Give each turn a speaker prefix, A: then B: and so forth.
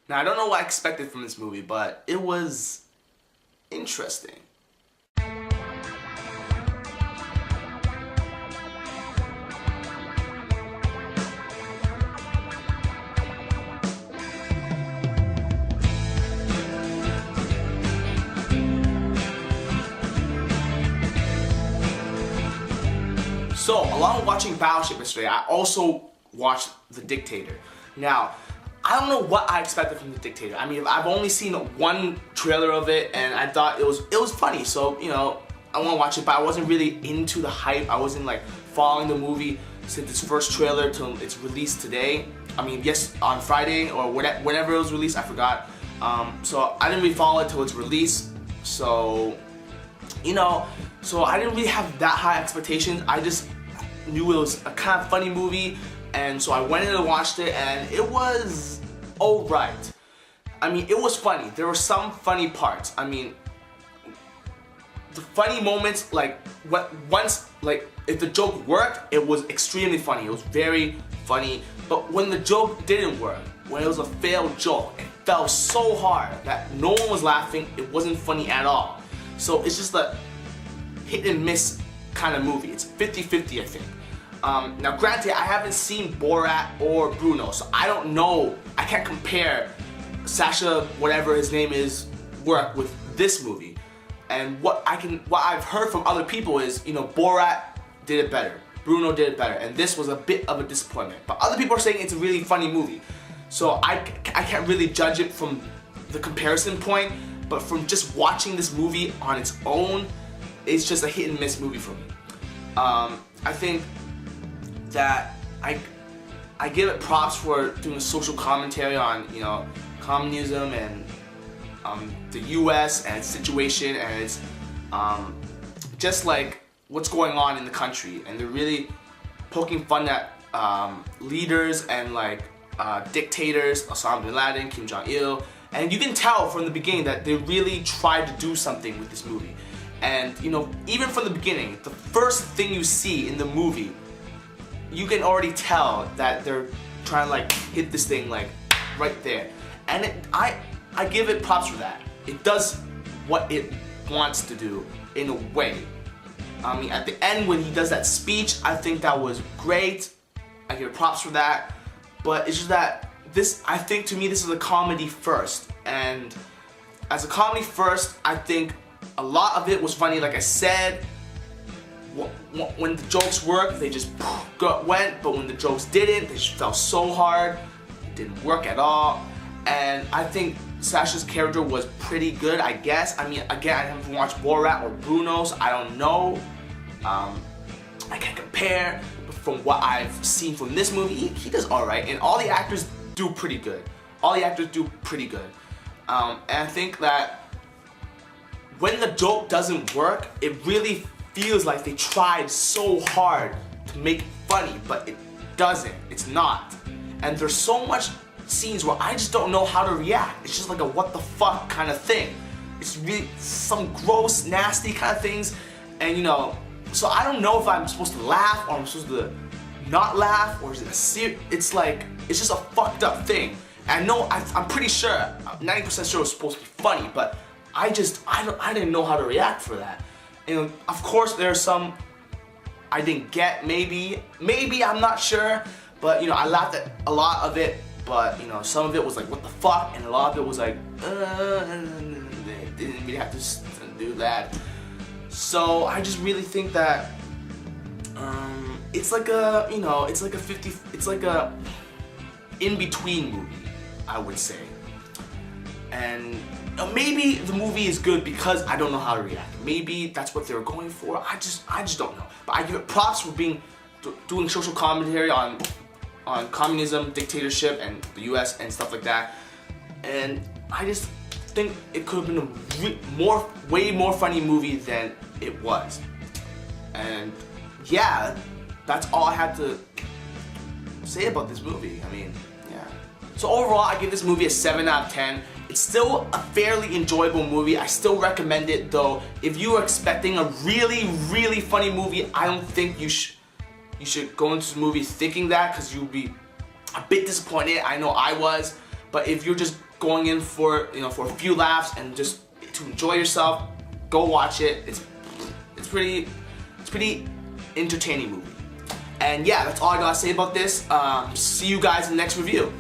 A: Now, I don't know what I expected from this movie, but it was interesting. So, along with watching Battleship yesterday, I also watched The Dictator. Now, I don't know what I expected from The Dictator. I mean, I've only seen one trailer of it, and I thought it was funny. So, you know, I want to watch it, but I wasn't really into the hype. I wasn't like following the movie since its first trailer till its release today. I mean, yes, on Friday or whenever it was released, I forgot. So I didn't really follow it till its release. So, you know, so I didn't really have that high expectations. I just knew it was a kind of funny movie, and so I went in and watched it, and it was alright. I mean, it was funny. There were some funny parts. I mean, the funny moments, like if the joke worked, it was extremely funny. It was very funny. But when the joke didn't work, when it was a failed joke, it fell so hard that no one was laughing. It wasn't funny at all. So it's just a hit and miss kind of movie. It's 50-50, I think. Now granted, I haven't seen Borat or Bruno, so I don't know, I can't compare Sacha, whatever his name is, work with this movie. And what I've heard from other people is, you know, Borat did it better, Bruno did it better, and this was a bit of a disappointment. But other people are saying it's a really funny movie. So I can't really judge it from the comparison point, but from just watching this movie on its own, it's just a hit and miss movie for me. I think that I give it props for doing a social commentary on, you know, communism and the U.S. and its situation, and it's just like what's going on in the country, and they're really poking fun at leaders and like dictators, Osama bin Laden, Kim Jong-il, and you can tell from the beginning that they really tried to do something with this movie. And you know, even from the beginning, the first thing you see in the movie, you can already tell that they're trying to like hit this thing like right there. And I give it props for that. It does what it wants to do in a way. I mean, at the end when he does that speech, I think that was great. I give it props for that. But it's just that I think to me this is a comedy first. And as a comedy first, I think a lot of it was funny, like I said. When the jokes worked, they just went, but when the jokes didn't, they just fell so hard. It didn't work at all. And I think Sacha's character was pretty good, I guess. I mean, again, I haven't watched Borat or Bruno, so I don't know. I can't compare, but from what I've seen from this movie, he does alright, and all the actors do pretty good. All the actors do pretty good. And I think that when the joke doesn't work, it really feels like they tried so hard to make it funny, but it doesn't. It's not. And there's so much scenes where I just don't know how to react. It's just like a what the fuck kind of thing. It's really some gross, nasty kind of things, and you know, so I don't know if I'm supposed to laugh or I'm supposed to not laugh, or is it a serious? It's like, it's just a fucked up thing. And I know, I'm pretty sure, 90% sure it was supposed to be funny, but I didn't know how to react for that. And of course there's some I didn't get, maybe, I'm not sure, but you know, I laughed at a lot of it, but you know, some of it was like, what the fuck, and a lot of it was like, they didn't really have to do that. So I just really think that it's like a, you know, it's like a in-between movie, I would say. And maybe the movie is good because I don't know how to react. Maybe that's what they were going for. I just don't know. But I give it props for doing social commentary on communism, dictatorship, and the U.S. and stuff like that. And I just think it could have been a way more funny movie than it was. And yeah, that's all I had to say about this movie. I mean, yeah. So overall, I give this movie a 7 out of 10. It's still a fairly enjoyable movie. I still recommend it, though. If you are expecting a really, really funny movie, I don't think you should go into the movie thinking that, because you'll be a bit disappointed. I know I was, But if you're just going in for, you know, for a few laughs and just to enjoy yourself, go watch it. It's pretty entertaining movie. And yeah, that's all I gotta say about this. See you guys in the next review.